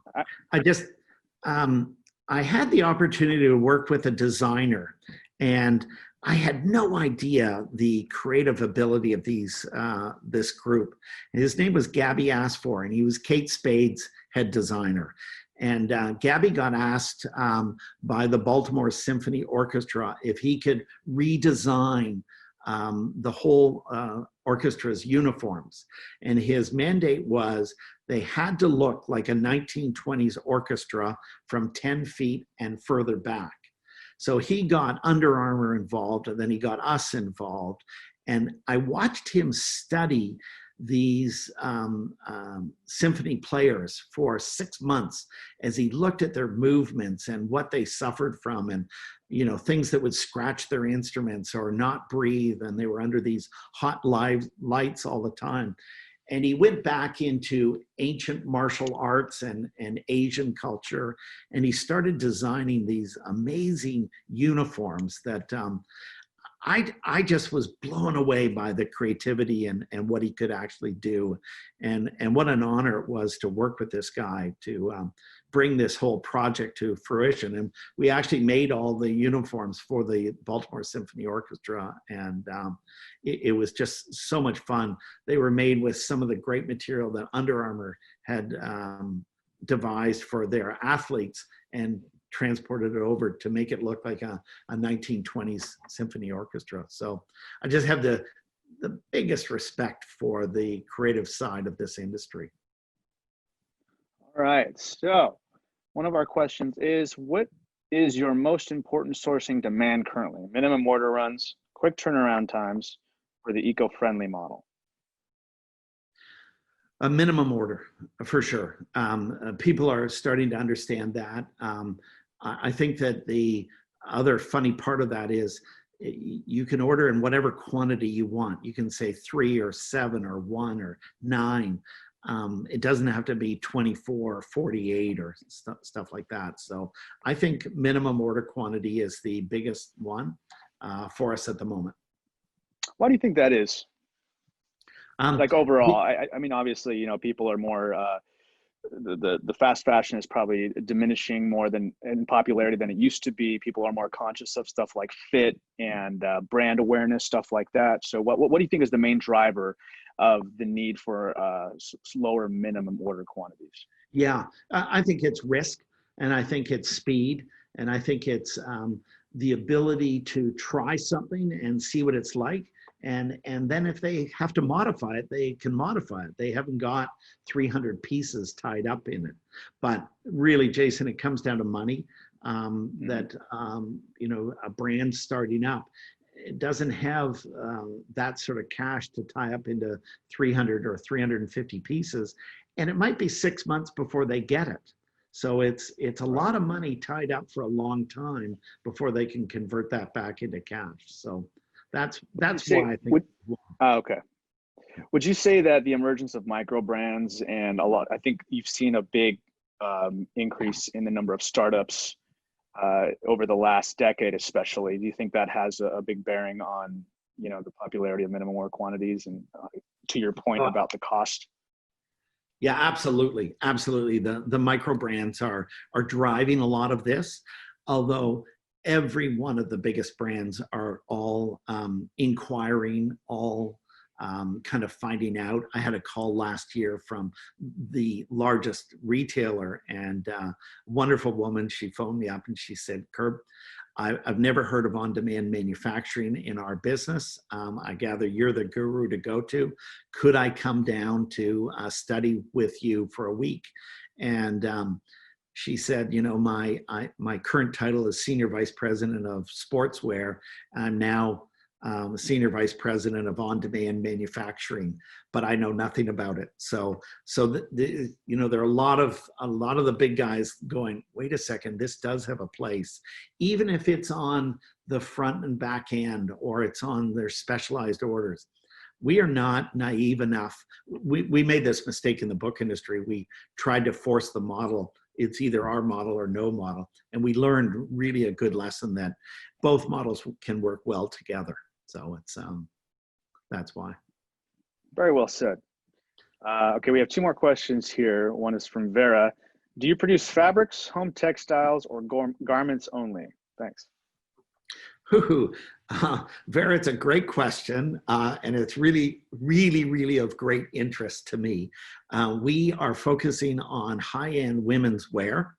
had the opportunity to work with a designer, and I had no idea the creative ability of this group. And his name was Gabby Asfor, and he was Kate Spade's head designer. And Gabby got asked by the Baltimore Symphony Orchestra if he could redesign the whole orchestra's uniforms. And his mandate was they had to look like a 1920s orchestra from 10 feet and further back. So he got Under Armour involved, and then he got us involved. And I watched him study these symphony players for 6 months as he looked at their movements and what they suffered from, and things that would scratch their instruments or not breathe, and they were under these hot lights all the time. And he went back into ancient martial arts and Asian culture, and he started designing these amazing uniforms that I just was blown away by the creativity and what he could actually do. And what an honor it was to work with this guy to bring this whole project to fruition. And we actually made all the uniforms for the Baltimore Symphony Orchestra. And it was just so much fun. They were made with some of the great material that Under Armour had devised for their athletes, and transported it over to make it look like a 1920s symphony orchestra. So I just have the biggest respect for the creative side of this industry. All right. So one of our questions is, what is your most important sourcing demand currently? Minimum order runs, quick turnaround times, or the eco-friendly model? A minimum order, for sure. People are starting to understand that. I think that the other funny part of that is you can order in whatever quantity you want. You can say 3 or 7 or 1 or 9. It doesn't have to be 24 or 48 or stuff like that. So I think minimum order quantity is the biggest one for us at the moment. Why do you think that is? Like overall, I mean, obviously, people are more, the fast fashion is probably diminishing more than in popularity than it used to be. People are more conscious of stuff like fit and brand awareness, stuff like that. So what do you think is the main driver of the need for lower minimum order quantities? Yeah, I think it's risk, and I think it's speed, and I think it's the ability to try something and see what it's like. And then if they have to modify it, they can modify it. They haven't got 300 pieces tied up in it. But really, Jason, it comes down to money. That a brand starting up, it doesn't have that sort of cash to tie up into 300 or 350 pieces, and it might be 6 months before they get it. So it's a lot of money tied up for a long time before they can convert that back into cash. So that's why I think. Okay. Would you say that the emergence of micro brands and I think you've seen a big increase in the number of startups over the last decade, especially? Do you think that has a big bearing on, the popularity of minimum order quantities and to your point about the cost? Yeah, absolutely. Absolutely. The micro brands are driving a lot of this, although every one of the biggest brands are all inquiring, all kind of finding out. I had a call last year from the largest retailer, and wonderful woman, she phoned me up and she said, "Kirb, I've never heard of on-demand manufacturing in our business. I gather you're the guru to go to. Could I come down to study with you for a week?" And she said, my current title is Senior Vice President of Sportswear. I'm now Senior Vice President of On-Demand Manufacturing, but I know nothing about it. So you know, there are a lot of the big guys going, wait a second, this does have a place, even if it's on the front and back end or it's on their specialized orders. We are not naive enough. We made this mistake in the book industry. We tried to force the model. It's either our model or no model. And we learned really a good lesson that both models can work well together. So it's, that's why. Very well said. Okay, we have two more questions here. One is from Vera. Do you produce fabrics, home textiles, or garments only? Thanks. Vera, it's a great question, and it's really, really, really of great interest to me. We are focusing on high-end women's wear,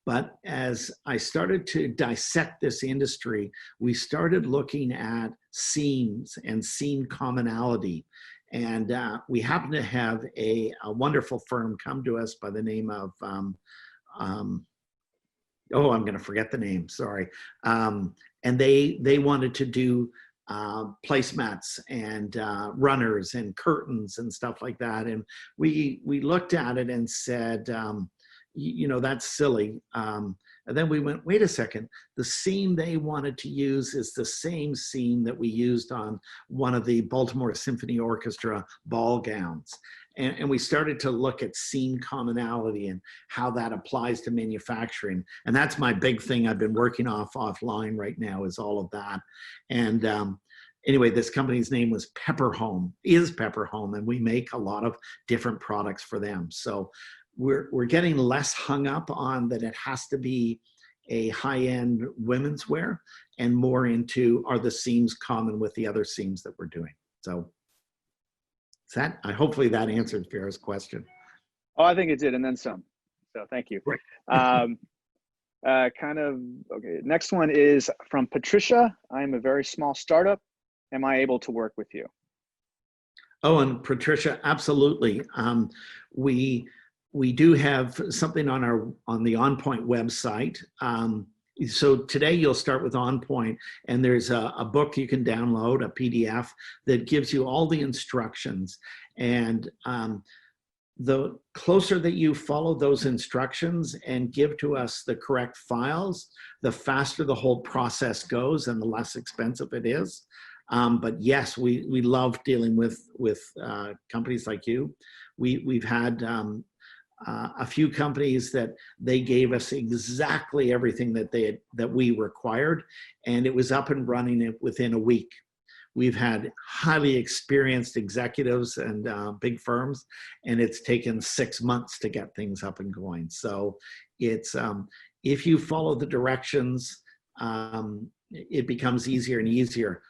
but as I started to dissect this industry, we started looking at seams and seam commonality. And we happen to have a wonderful firm come to us by the name of, oh, I'm going to forget the name, sorry. And they wanted to do placemats and runners and curtains and stuff like that. And we looked at it and said, you know, that's silly. And then we went, wait a second, the seam they wanted to use is the same seam that we used on one of the Baltimore Symphony Orchestra ball gowns. And we started to look at seam commonality and how that applies to manufacturing. And that's my big thing I've been working offline right now, is all of that. And anyway, this company's name was Pepper Home, and we make a lot of different products for them. So we're getting less hung up on that it has to be a high-end women's wear and more into, are the seams common with the other seams that we're doing? So hopefully that answered Vera's question. Oh, I think it did, and then some. So thank you. Right. Okay, next one is from Patricia. I'm a very small startup. Am I able to work with you? Oh, and Patricia, absolutely. We do have something on the OnPoint website. So today you'll start with OnPoint, and there's a book you can download, a PDF, that gives you all the instructions. And the closer that you follow those instructions and give to us the correct files, the faster the whole process goes and the less expensive it is. But yes, we love dealing with companies like you. We've had a few companies that they gave us exactly everything that we required, and it was up and running within a week. We've had highly experienced executives and big firms, and it's taken 6 months to get things up and going. So it's if you follow the directions, it becomes easier and easier.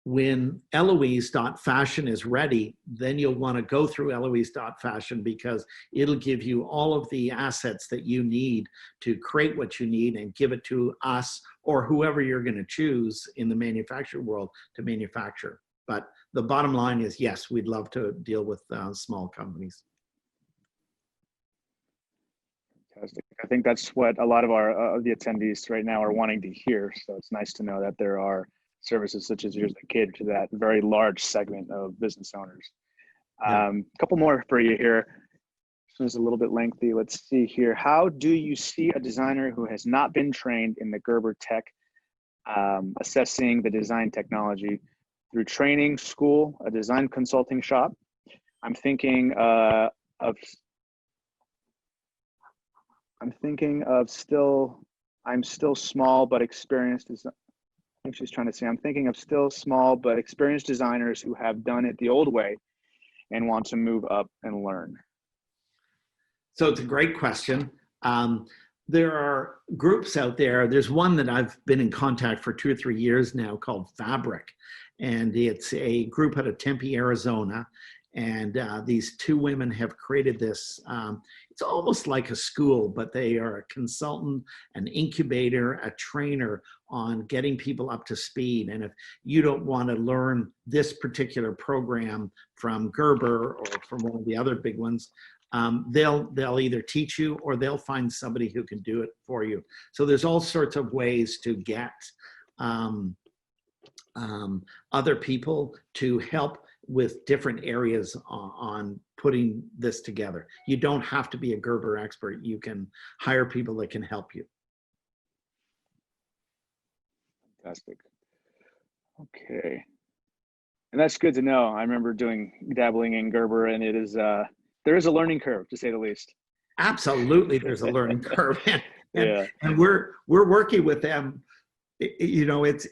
When Eloise.fashion is ready, then you'll want to go through Eloise.fashion, because it'll give you all of the assets that you need to create what you need and give it to us or whoever you're going to choose in the manufacturing world to manufacture. But the bottom line is, yes, we'd love to deal with small companies. Fantastic. I think that's what a lot of our the attendees right now are wanting to hear. So it's nice to know that there are services such as yours that cater to that very large segment of business owners. Yeah. A couple more for you here. This one's a little bit lengthy. Let's see here. How do you see a designer who has not been trained in the Gerber tech assessing the design technology through training, school, a design consulting shop? I'm thinking I'm still small but experienced. I think she's trying to say, I'm thinking of still small but experienced designers who have done it the old way and want to move up and learn. So it's a great question. There are groups out there. There's one that I've been in contact for 2 or 3 years now called Fabric. And it's a group out of Tempe, Arizona. And these two women have created this, it's almost like a school, but they are a consultant, an incubator, a trainer on getting people up to speed. And if you don't want to learn this particular program from Gerber or from one of the other big ones, they'll either teach you or they'll find somebody who can do it for you. So there's all sorts of ways to get other people to help with different areas on putting this together. You don't have to be a Gerber expert. You can hire people that can help you. Fantastic. Okay. And that's good to know. I remember dabbling in Gerber, and it is there is a learning curve, to say the least. Absolutely, there's a learning curve, and we're working with them. You know, it's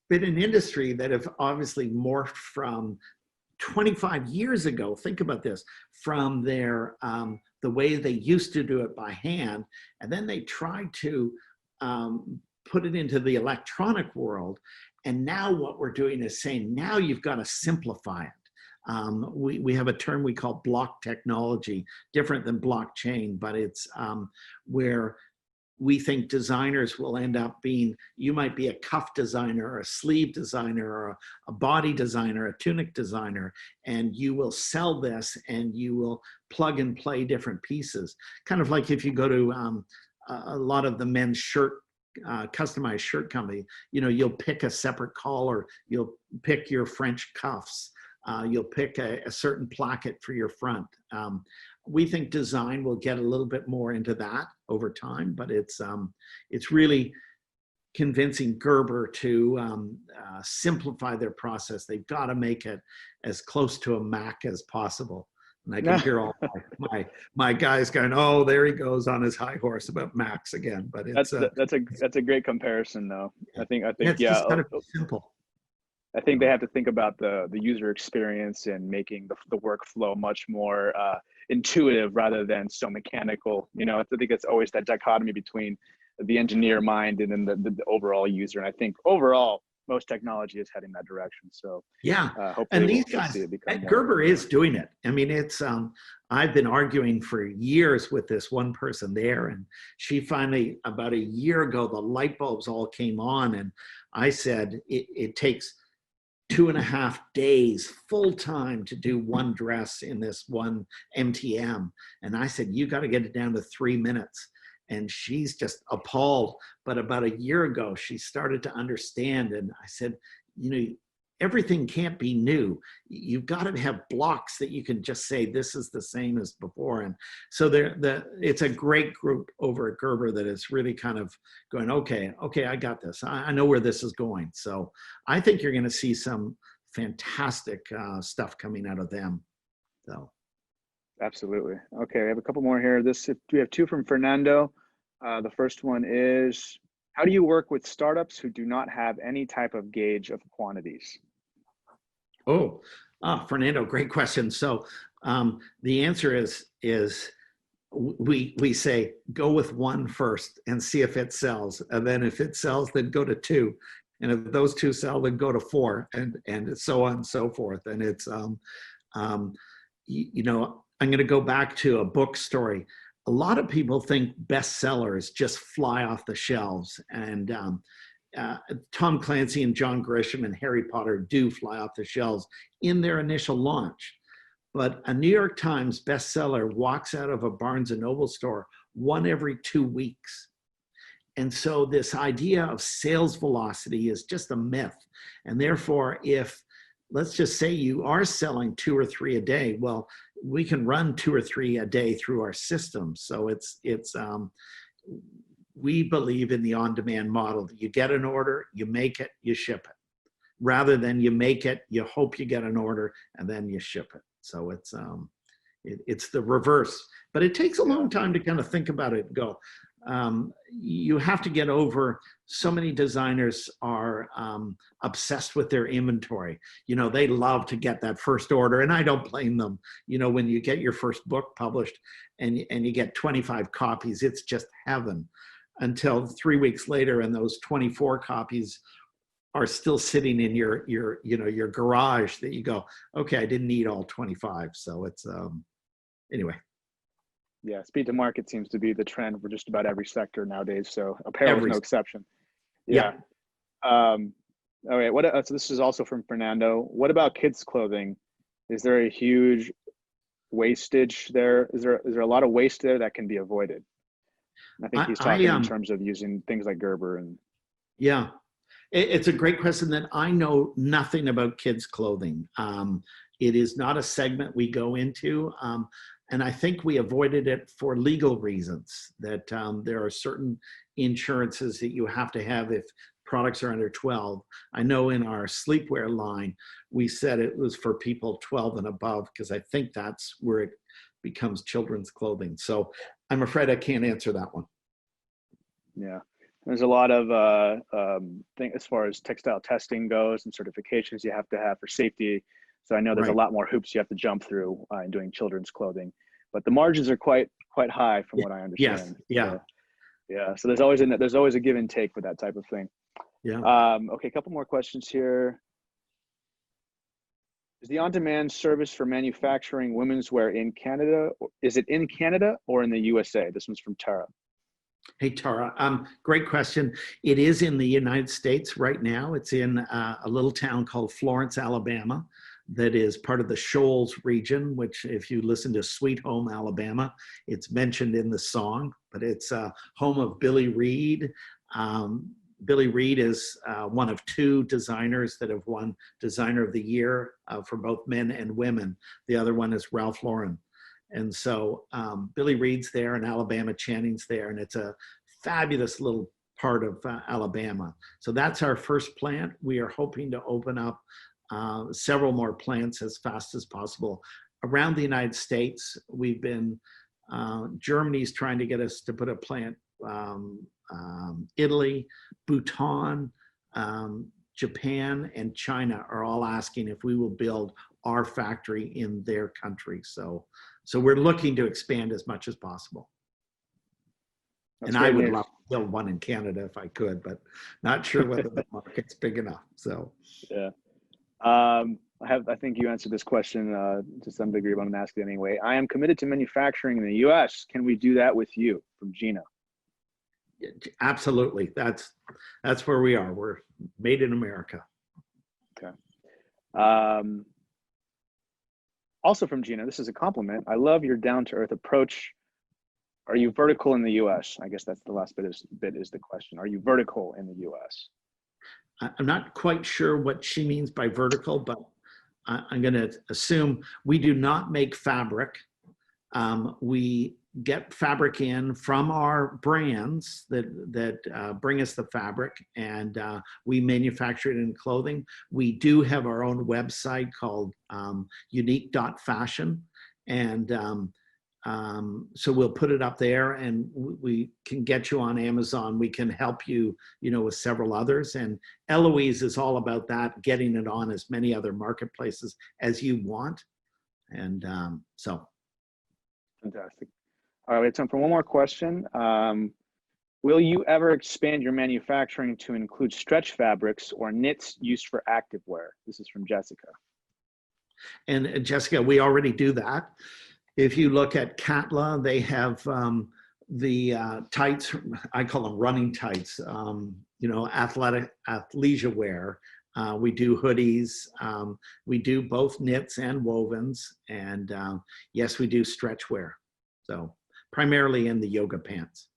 been an industry that have obviously morphed from 25 years ago. Think about this, from their the way they used to do it by hand, and then they tried to put it into the electronic world. And now what we're doing is saying, now you've got to simplify it. We have a term we call block technology, different than blockchain, but it's where we think designers will end up being, you might be a cuff designer or a sleeve designer or a body designer, a tunic designer, and you will sell this and you will plug and play different pieces. Kind of like if you go to a lot of the men's shirt customized shirt company, you know, you'll pick a separate collar, you'll pick your French cuffs, you'll pick a certain placket for your front. We think design will get a little bit more into that over time, but it's really convincing Gerber to simplify their process. They've got to make it as close to a Mac as possible. And I can hear all my guys going, "Oh, there he goes on his high horse about Macs again." But it's that's a great comparison, though. I think it's just kind of simple. I think they have to think about the user experience and making the workflow much more intuitive rather than so mechanical. You know, I think it's always that dichotomy between the engineer mind and then the overall user. And I think overall, most technology is heading that direction. So yeah, hopefully and these guys, Gerber is doing it. I mean, it's I've been arguing for years with this one person there, and she finally, about a year ago, the light bulbs all came on, and I said it takes 2.5 days full time to do one dress in this one MTM, and I said you got to get it down to 3 minutes. And she's just appalled. But about a year ago, she started to understand. And I said, you know, everything can't be new. You've got to have blocks that you can just say, this is the same as before. And so it's a great group over at Gerber that is really kind of going, okay, I got this. I know where this is going. So I think you're going to see some fantastic stuff coming out of them. So. Absolutely. Okay, we have a couple more here. We have two from Fernando. The first one is, how do you work with startups who do not have any type of gauge of quantities? Fernando, great question. So the answer is we say, go with one first and see if it sells. And then if it sells, then go to 2. And if those 2 sell, then go to 4 and so on and so forth. And it's, you know, I'm going to go back to a book story. A lot of people think bestsellers just fly off the shelves, and Tom Clancy and John Grisham and Harry Potter do fly off the shelves in their initial launch. But a New York Times bestseller walks out of a Barnes & Noble store 1 every 2 weeks. And so this idea of sales velocity is just a myth. And therefore, if let's just say you are selling 2 or 3 a day, well, we can run 2 or 3 a day through our system. So we believe in the on-demand model. You get an order, you make it, you ship it, rather than you make it, you hope you get an order, and then you ship it. So it's the reverse, but it takes a long time to kind of think about it and go. You have to get over, so many designers are obsessed with their inventory. You know, they love to get that first order, and I don't blame them. You know, when you get your first book published and you get 25 copies, it's just heaven, until 3 weeks later and those 24 copies are still sitting in your garage, that you go, okay, I didn't need all 25. So it's anyway. Yeah, speed to market seems to be the trend for just about every sector nowadays. So apparel is no exception. Yeah. All right. So this is also from Fernando. What about kids' clothing? Is there a huge wastage there? Is there a lot of waste there that can be avoided? And I think he's talking in terms of using things like Gerber and. Yeah. It's a great question that I know nothing about kids' clothing. It is not a segment we go into. And I think we avoided it for legal reasons, that there are certain insurances that you have to have if products are under 12. I know in our sleepwear line, we said it was for people 12 and above, because I think that's where it becomes children's clothing. So I'm afraid I can't answer that one. Yeah. There's a lot of thing as far as textile testing goes and certifications you have to have for safety. So I know there's a lot more hoops you have to jump through in doing children's clothing, but the margins are quite high from what I understand. Yes. Yeah. So there's always a give and take for that type of thing. Yeah. Okay, a couple more questions here. Is the on-demand service for manufacturing women's wear in Canada? Is it in Canada or in the USA? This one's from Tara. Hey, Tara, great question. It is in the United States right now. It's in a little town called Florence, Alabama, that is part of the Shoals region, which if you listen to Sweet Home Alabama, it's mentioned in the song, but it's home of Billy Reed. Billy Reed is one of 2 designers that have won Designer of the Year for both men and women. The other one is Ralph Lauren. And so Billy Reed's there and Alabama Channing's there, and it's a fabulous little part of Alabama. So that's our first plant. We are hoping to open up several more plants as fast as possible around the United States. We've been, Germany's trying to get us to put a plant, Italy, Bhutan, Japan, and China are all asking if we will build our factory in their country. So we're looking to expand as much as possible. That's and I would love to build one in Canada if I could, but not sure whether the market's big enough. So yeah, I think you answered this question to some degree, but I'm gonna ask it anyway. I am committed to manufacturing in the U.S. Can we do that with you? From Gina. Absolutely. That's where we are. We're made in America. Okay. Also from Gina, this is a compliment. I love your down-to-earth approach. Are you vertical in the U.S.? I guess that's the last bit is the question. Are you vertical in the U.S.? I'm not quite sure what she means by vertical, but I'm going to assume we do not make fabric. We get fabric in from our brands that bring us the fabric, and we manufacture it in clothing. We do have our own website called unique.fashion, and so we'll put it up there, and we can get you on Amazon. We can help you, with several others. And Eloise is all about that, getting it on as many other marketplaces as you want. And so. Fantastic. All right, we have time for one more question. Will you ever expand your manufacturing to include stretch fabrics or knits used for activewear? This is from Jessica. And Jessica, we already do that. If you look at Catla, they have the tights, I call them running tights, athletic athleisure wear. We do hoodies. We do both knits and wovens. And yes, we do stretch wear. So primarily in the yoga pants.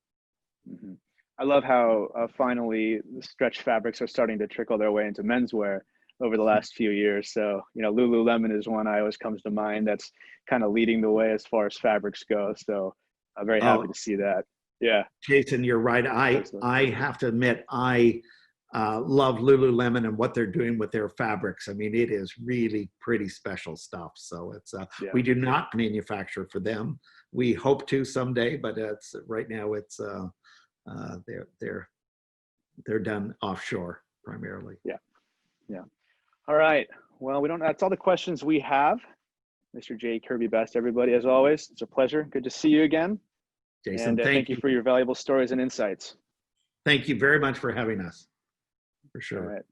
Mm-hmm. I love how finally the stretch fabrics are starting to trickle their way into menswear over the last few years. So, Lululemon is one I always comes to mind that's kind of leading the way as far as fabrics go. So I'm very happy to see that. Yeah. Jason, you're right. I have to admit, I love Lululemon and what they're doing with their fabrics. I mean, it is really pretty special stuff. So it's we do not manufacture for them. We hope to someday, but it's right now it's they're done offshore primarily. Yeah. All right. Well, that's all the questions we have. Mr. J. Kirby Best, everybody, as always. It's a pleasure. Good to see you again. Jason, and thank you for your valuable stories and insights. Thank you very much for having us. For sure. All right.